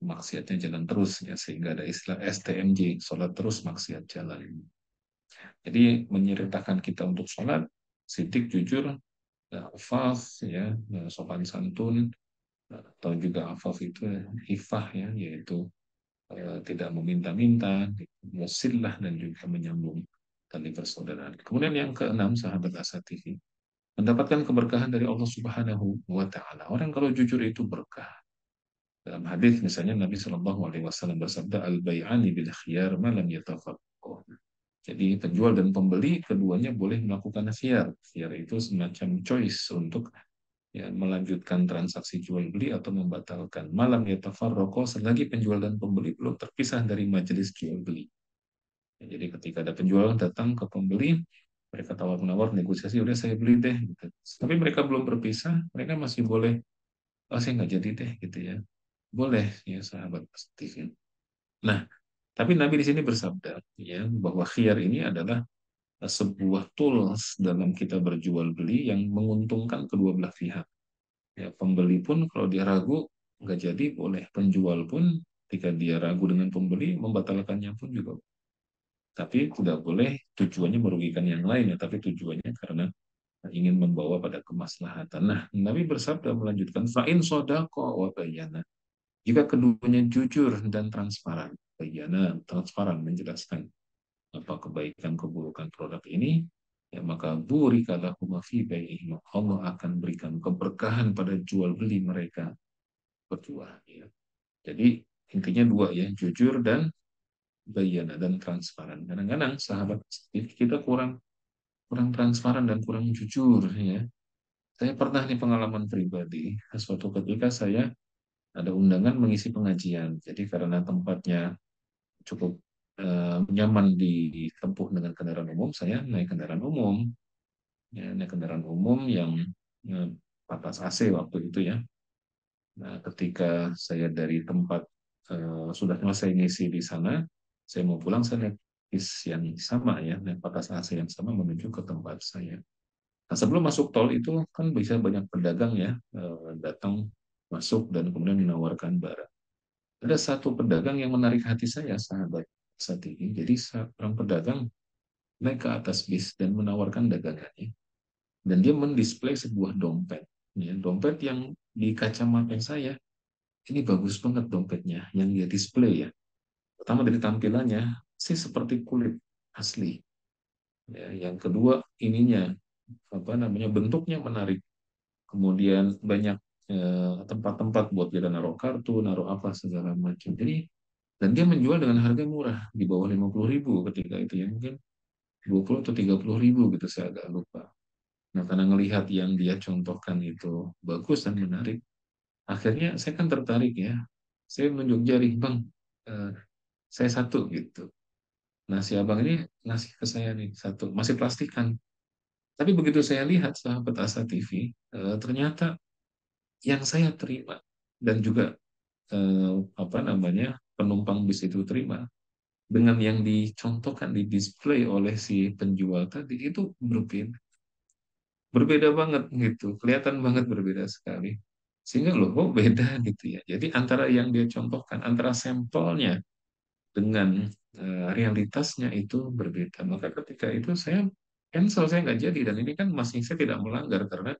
maksiatnya jalan terus, ya, sehingga ada istilah STMJ, sholat terus maksiat jalan. Jadi menyeritakan kita untuk sholat, sidik, jujur, afaf, ya, sopan santun, atau juga afaf itu hifah, ya, yaitu tidak meminta-minta, wasillah, dan juga menyambung tali persaudaraan. Kemudian yang keenam, sahabat Asa TV, mendapatkan keberkahan dari Allah Subhanahu wa Ta'ala. Orang kalau jujur itu berkah. Dalam hadis misalnya Nabi Shallallahu Alaihi Wasallam bersabda, al-bay'ani bil khiyar malam yatafaqqah. Jadi penjual dan pembeli keduanya boleh melakukan khiyar. Khiyar itu semacam choice untuk ya, melanjutkan transaksi jual beli atau membatalkan. Malam yatafarraqo selagi penjual dan pembeli belum terpisah dari majelis jual beli. Ya, jadi ketika ada penjual datang ke pembeli, mereka tawar-menawar negosiasi, udah saya beli deh. Gitu. Tapi mereka belum berpisah, mereka masih boleh, oh saya nggak jadi deh gitu ya. Boleh ya sahabat positif. Nah, tapi Nabi di sini bersabda ya bahwa khiyar ini adalah sebuah tools dalam kita berjual beli yang menguntungkan kedua belah pihak. Ya, pembeli pun kalau dia ragu nggak jadi boleh, penjual pun ketika dia ragu dengan pembeli membatalkannya pun juga. Tapi tidak boleh tujuannya merugikan yang lain ya, tapi tujuannya karena ingin membawa pada kemaslahatan. Nah, Nabi bersabda melanjutkan, fa'in sodako wa bayana. Jika keduanya jujur dan transparan, bayana, transparan menjelaskan apa kebaikan keburukan produk ini, ya maka burika lahum fi bai'ihim. Allah akan berikan keberkahan pada jual beli mereka berdua. Ya. Jadi intinya dua ya, jujur dan bayana dan transparan. Kadang-kadang sahabat kita kurang kurang transparan dan kurang jujur ya. Saya pernah nih pengalaman pribadi, suatu ketika saya ada undangan mengisi pengajian. Jadi karena tempatnya cukup nyaman ditempuh dengan kendaraan umum, saya naik kendaraan umum. Ya, naik kendaraan umum yang eh, patas AC waktu itu ya. Nah, ketika saya dari tempat sudah selesai ngisi di sana, saya mau pulang, saya naik bis yang sama ya, naik patas AC yang sama menuju ke tempat saya. Nah, sebelum masuk tol itu kan bisa banyak pedagang ya datang masuk dan kemudian menawarkan barang. Ada satu pedagang yang menarik hati saya, sahabat saat ini. Jadi seorang pedagang naik ke atas bis dan menawarkan dagangannya. Dan dia mendisplay sebuah dompet. Ya, dompet yang di kacamata saya, ini bagus banget dompetnya yang dia display ya. Pertama dari tampilannya sih seperti kulit asli. Ya, yang kedua ininya apa namanya bentuknya menarik. Kemudian banyak tempat-tempat buat kita naruh kartu, naruh apa segala macam. Jadi dan dia menjual dengan harga murah di bawah 50.000 ketika itu ya mungkin 20 atau 30.000 gitu saya agak lupa. Nah karena ngelihat yang dia contohkan itu bagus dan menarik, akhirnya saya kan tertarik ya. Saya menunjuk jari, bang, eh, saya satu gitu. Nah si abang ini ngasih ke saya nih satu, masih plastikan. Tapi begitu saya lihat sahabat Asa TV, ternyata yang saya terima dan juga apa namanya penumpang bis itu terima dengan yang dicontohkan di display oleh si penjual tadi itu berbeda berbeda banget gitu kelihatan banget berbeda sekali sehingga loh kok beda gitu ya jadi antara yang dia contohkan antara sampelnya dengan realitasnya itu berbeda maka ketika itu saya cancel saya nggak jadi dan ini kan masih saya tidak melanggar karena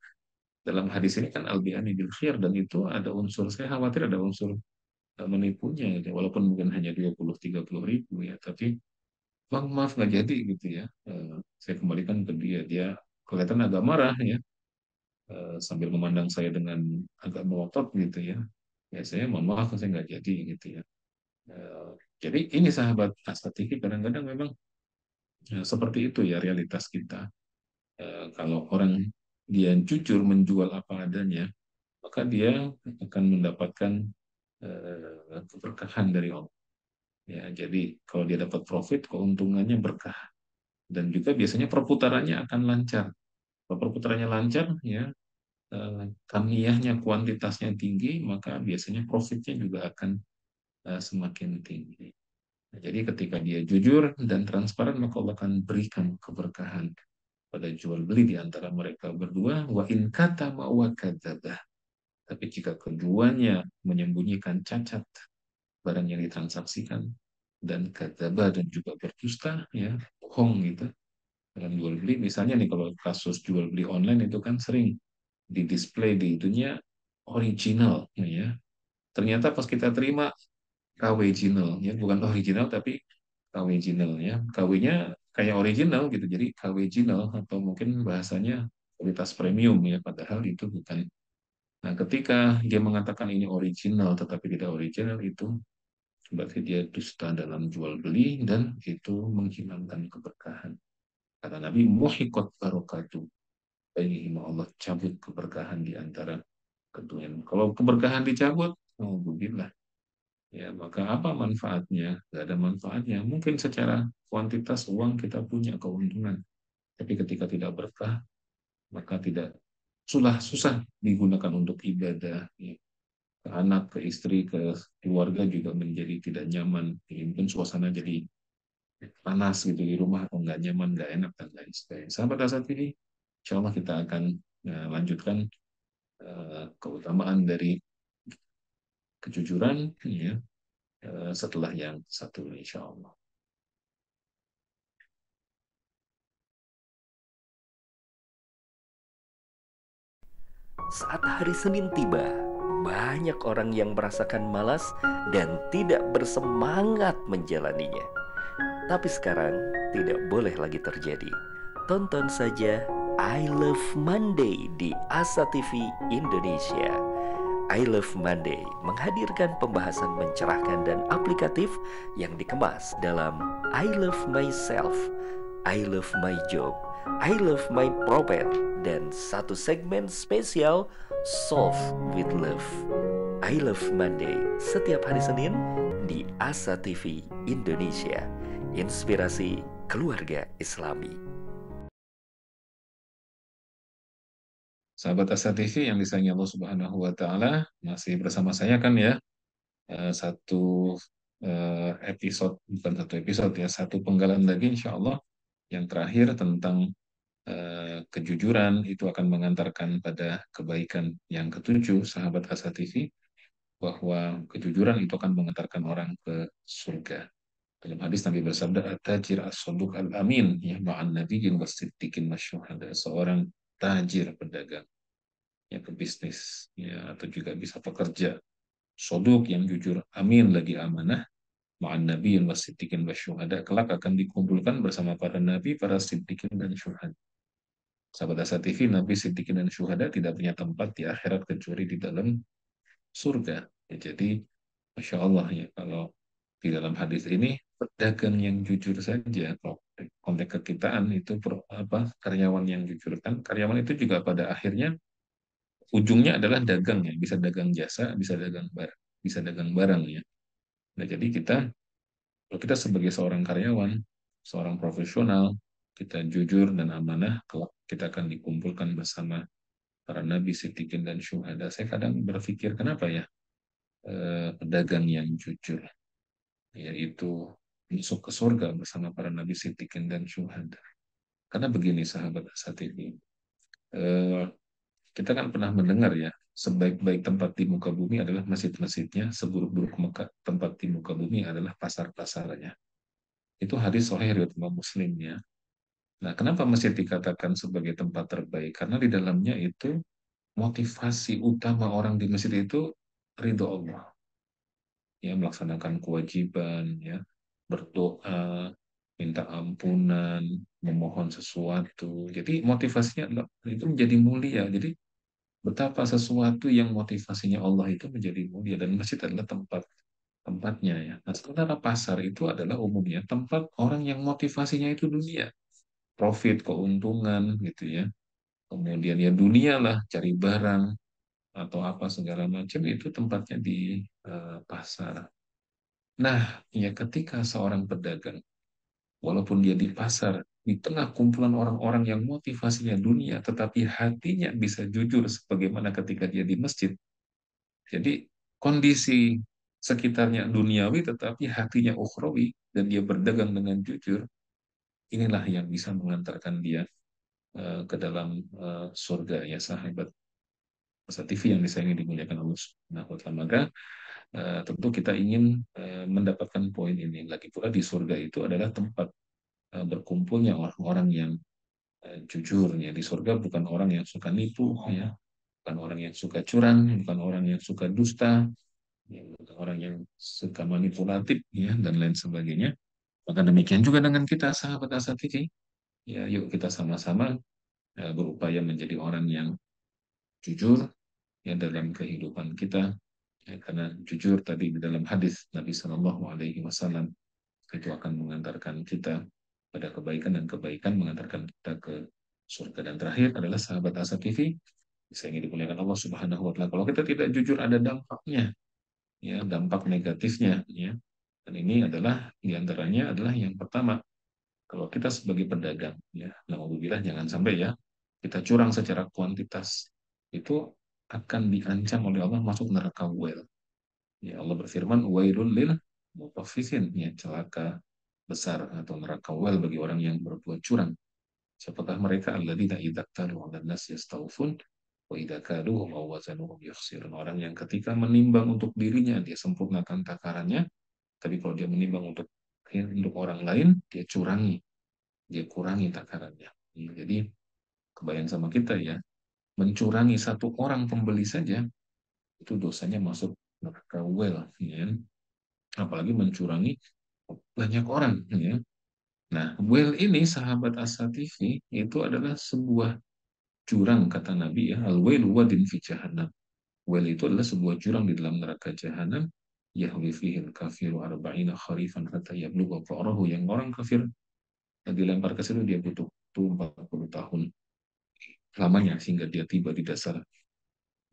dalam hadis ini kan albiani bil khiyar dan itu ada unsur saya khawatir ada unsur menipunya gitu. Walaupun mungkin hanya 20-30 ribu ya tapi bang maaf nggak jadi gitu ya. Saya kembalikan ke dia dia kelihatan agak marah ya sambil memandang saya dengan agak melotot gitu ya saya mohon maaf saya nggak jadi gitu ya. Eh, jadi ini sahabat Astatifi kadang-kadang memang seperti itu ya realitas kita. Kalau orang dia jujur menjual apa adanya maka dia akan mendapatkan keberkahan dari Allah ya jadi kalau dia dapat profit keuntungannya berkah dan juga biasanya perputarannya akan lancar. Kalau perputarannya lancar, ya kamiyahnya, kuantitasnya tinggi, maka biasanya profitnya juga akan semakin tinggi. Nah, jadi ketika dia jujur dan transparan, maka Allah akan berikan keberkahan pada jual beli di antara mereka berdua. Wa in kata wa kadzabah. Tapi jika keduanya menyembunyikan cacat barang yang ditransaksikan dan kadzabah dan juga berdusta, ya bohong gitu dalam jual beli misalnya nih kalau kasus jual beli online itu kan sering di display di itunya original ya ternyata pas kita terima KW original ya bukan original tapi KW original ya KW-nya kayak original gitu jadi KW original atau mungkin bahasanya kualitas premium ya padahal itu bukan. Nah ketika dia mengatakan ini original tetapi tidak original itu berarti dia dusta dalam jual beli dan itu menghilangkan keberkahan. Kata Nabi, muhiqat barokatuh. Bainihim Allah cabut keberkahan di antara keduanya. Kalau keberkahan dicabut, oh begitulah. Ya, maka apa manfaatnya? Tidak ada manfaatnya. Mungkin secara kuantitas uang kita punya keuntungan. Tapi ketika tidak berkah, maka tidak susah digunakan untuk ibadah. Ya. Ke anak, ke istri, ke keluarga juga menjadi tidak nyaman. Ya, mungkin suasana jadi panas gitu di rumah atau nggak nyaman, nggak enak dan lain sebagainya. Sahabat saat ini, insya Allah kita akan lanjutkan keutamaan dari kejujuran ya setelah yang satu insya Allah. Saat hari Senin tiba, banyak orang yang merasakan malas dan tidak bersemangat menjalaninya. Tapi sekarang tidak boleh lagi terjadi. Tonton saja I Love Monday di Asa TV Indonesia. I Love Monday menghadirkan pembahasan mencerahkan dan aplikatif yang dikemas dalam I Love Myself, I Love My Job, I Love My Prophet, dan satu segmen spesial Solve with Love. I Love Monday setiap hari Senin di Asa TV Indonesia. Inspirasi keluarga Islami. Sahabat Asa TV yang disayangi Allah Subhanahu wa Ta'ala, masih bersama saya kan ya, satu episode, bukan satu episode ya, satu penggalan lagi insya Allah yang terakhir tentang kejujuran itu akan mengantarkan pada kebaikan yang ketujuh, sahabat Asa TV, bahwa kejujuran itu akan mengantarkan orang ke surga. Dalam hadis Nabi bersabda, "At-tajir as-saduq al-amin, ya ma'an nabiyyin was-siddiqin wasyuhada." Seorang tajir pedagang, ya pebisnis, ya atau juga bisa pekerja, soduk yang jujur, amin lagi amanah, ma'an nabiyyin was-siddiqin wasyuhada, kelak akan dikumpulkan bersama para nabi, para siddiqin dan syuhada. Sahabat Asa TV, nabi, siddiqin dan syuhada tidak punya tempat di akhirat kecuali di dalam surga. Ya, jadi Masya Allah ya, kalau di dalam hadis ini pedagang yang jujur saja, kalau konteks kekitaan itu karyawan yang jujur, kan karyawan itu juga pada akhirnya ujungnya adalah dagang ya, bisa dagang jasa, bisa dagang barang ya. Nah, jadi kalau kita sebagai seorang karyawan, seorang profesional, kita jujur dan amanah, kelak kita akan dikumpulkan bersama para nabi, siddiqin dan syuhada. Saya kadang berpikir kenapa ya pedagang yang jujur yaitu masuk ke surga bersama para nabi, siddiqin dan syuhada. Karena begini sahabat Asat ini, eh, kita kan pernah mendengar ya, sebaik-baik tempat di muka bumi adalah masjid-masjidnya, seburuk-buruk tempat di muka bumi adalah pasar-pasarnya. Itu hadis sahih riwayat Imam Muslim ya. Nah, kenapa masjid dikatakan sebagai tempat terbaik? Karena di dalamnya itu motivasi utama orang di masjid itu ridho Allah, ya melaksanakan kewajiban, ya berdoa, minta ampunan, memohon sesuatu. Jadi motivasinya itu menjadi mulia. Jadi betapa sesuatu yang motivasinya Allah itu menjadi mulia, dan masjid adalah tempatnya ya. Nah, sementara pasar itu adalah umumnya tempat orang yang motivasinya itu dunia, profit, keuntungan gitu ya. Kemudian ya dunia lah, cari barang atau apa segala macam itu tempatnya di pasar. Nah, ya ketika seorang pedagang, walaupun dia di pasar, di tengah kumpulan orang-orang yang motivasinya dunia, tetapi hatinya bisa jujur sebagaimana ketika dia di masjid. Jadi kondisi sekitarnya duniawi, tetapi hatinya ukhrawi, dan dia berdagang dengan jujur, inilah yang bisa mengantarkan dia ke dalam surga ya sahabat Masa TV yang disayangi dimuliakan Allah Subhanahu wa Ta'ala. Maka tentu kita ingin mendapatkan poin ini. Lagi pula di surga itu adalah tempat berkumpulnya orang-orang yang jujur ya. Di surga bukan orang yang suka nipu ya, bukan orang yang suka curang, bukan orang yang suka dusta, ya, bukan orang yang suka manipulatif ya, dan lain sebagainya. Maka demikian juga dengan kita sahabat Asatiri. Ya, yuk kita sama-sama berupaya menjadi orang yang jujur ya dalam kehidupan kita. Ya, karena jujur tadi di dalam hadis Nabi Shallallahu Alaihi Wasallam itu akan mengantarkan kita pada kebaikan, dan kebaikan mengantarkan kita ke surga. Dan terakhir adalah sahabat Asa TV, saya ingin dimuliakan Allah Subhanahu Wa Taala. Kalau kita tidak jujur ada dampaknya, ya dampak negatifnya, ya. Dan ini adalah diantaranya adalah yang pertama, kalau kita sebagai pedagang, ya, alhamdulillah jangan sampai ya kita curang secara kuantitas, itu akan diancam oleh Allah masuk neraka wel. Ya, Allah berfirman, wailul lil mutaffifin, ya celaka besar atau neraka wel bagi orang yang berbuat curang. Siapakah mereka? Alladzina idza qalu 'alan nas yastawfun wa idza kaluhum aw wazanuhum yukhsirun. Orang yang ketika menimbang untuk dirinya dia sempurnakan takarannya, tapi kalau dia menimbang untuk orang lain dia curangi, dia kurangi takarannya. Ya, jadi kebayang sama kita ya, mencurangi satu orang pembeli saja, itu dosanya masuk neraka well, ya. Apalagi mencurangi banyak orang, ya. Nah, well ini sahabat As-Satifi itu adalah sebuah jurang kata Nabi, ya. Al-wailu wadin fi jahannam. Well itu adalah sebuah jurang di dalam neraka jahanam. Yahwi fihil kafiru arba'ina kharifan hatta yablugha qa'rahu. Yang orang kafir dilempar ke situ dia butuh tuh 40 tahun lamanya sehingga dia tiba di dasar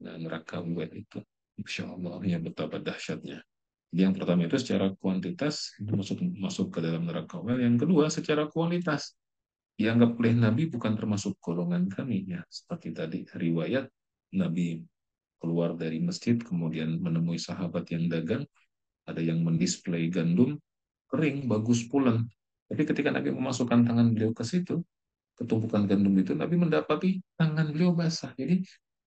neraka well itu. Insya Allah ya betapa dahsyatnya. Yang pertama itu secara kuantitas itu masuk ke dalam neraka well. Yang kedua secara kualitas dianggap oleh Nabi bukan termasuk golongan kami, ya. Seperti tadi riwayat Nabi keluar dari masjid kemudian menemui sahabat yang dagang, ada yang mendisplay gandum kering bagus pulen. Tapi ketika Nabi memasukkan tangan beliau ke situ, ketumpukan gandum itu, Nabi mendapati tangan beliau basah. Jadi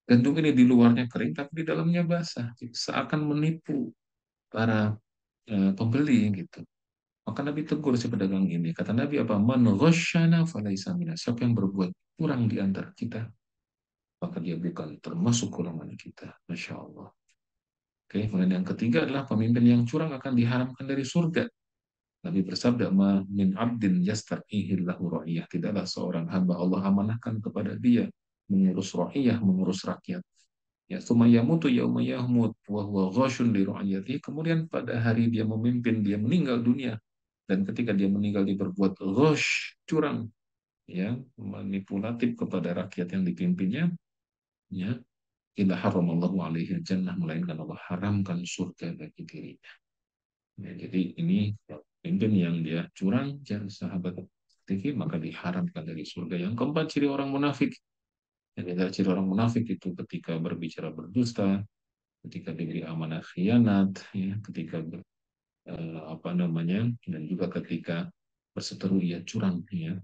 gandum ini di luarnya kering tapi di dalamnya basah. Seakan menipu para pembeli gitu. Maka Nabi tegur si pedagang ini. Kata Nabi apa? Man ghasyana falaysa minna. Siapa yang berbuat curang di antara kita, maka dia bukan termasuk golongan kita. Masya Allah. Oke, kemudian yang ketiga adalah pemimpin yang curang akan diharamkan dari surga. Nabi bersabda, "Ma min abdin yastar'ihi lahu ra'iyah." Tidaklah seorang hamba Allah amanahkan kepada dia mengurus ra'iyah, mengurus rakyat. Ya, tsumma yamutu yauma yahmut wa huwa ghashun li ra'iyatihi. Kemudian pada hari dia memimpin, dia meninggal dunia. Dan ketika dia meninggal dia berbuat ghash, curang, ya, manipulatif kepada rakyat yang dipimpinnya, ya, illa haramallahu alaihi jannah, melainkan Allah haramkan surga bagi dirinya. Ya, jadi ini pemimpin yang dia curang, jangan sahabat TV, maka diharamkan dari surga. Yang keempat, ciri orang munafik. Yang kita ciri orang munafik itu ketika berbicara berdusta, ketika diberi amanah khianat, ya, ketika apa namanya, dan juga ketika berseteru ia curang, ya.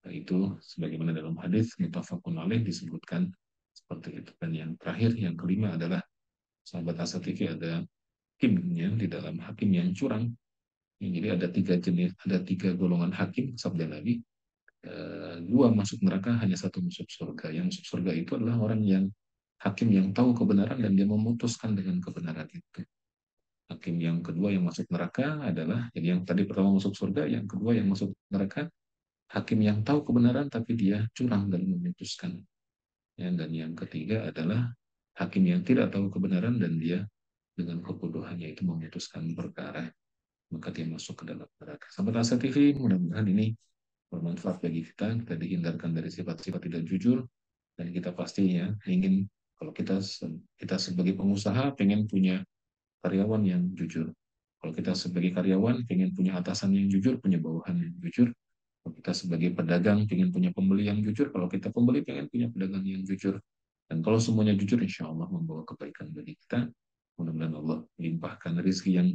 Nah, itu sebagaimana dalam hadis muttafaqun alaih disebutkan seperti itu. Dan yang terakhir, yang kelima adalah sahabat As-Satifi ada hakimnya di dalam hakim yang curang. Jadi ada tiga jenis, ada tiga golongan hakim, sabda Nabi. Dua masuk neraka, hanya satu masuk surga. Yang masuk surga itu adalah orang yang hakim yang tahu kebenaran dan dia memutuskan dengan kebenaran itu. Hakim yang kedua yang masuk neraka adalah, jadi yang tadi pertama masuk surga, yang kedua yang masuk neraka, hakim yang tahu kebenaran tapi dia curang dan memutuskan. Ya, dan yang ketiga adalah hakim yang tidak tahu kebenaran dan dia dengan kebodohannya itu memutuskan perkara, maka dia masuk ke dalam neraka. Sahabat Asa TV, mudah-mudahan ini bermanfaat bagi kita. Kita dihindarkan dari sifat-sifat tidak jujur, dan kita pastinya ingin, kalau kita sebagai pengusaha pengen punya karyawan yang jujur. Kalau kita sebagai karyawan pengen punya atasan yang jujur, punya bawahan yang jujur. Kalau kita sebagai pedagang pengen punya pembeli yang jujur. Kalau kita pembeli pengen punya pedagang yang jujur. Dan kalau semuanya jujur, insya Allah membawa kebaikan bagi kita. Mudah-mudahan Allah limpahkan rezeki yang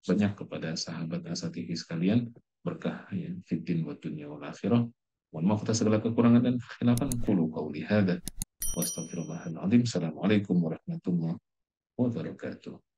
banyak kepada sahabat Asatifi sekalian. Berkah ya, fiddin wa dunya wal akhirah. Mohon maaf atas segala kekurangan dan khilafan. Qulu qawli hadza wa astaghfirullahal azim. Assalamualaikum warahmatullahi wabarakatuh.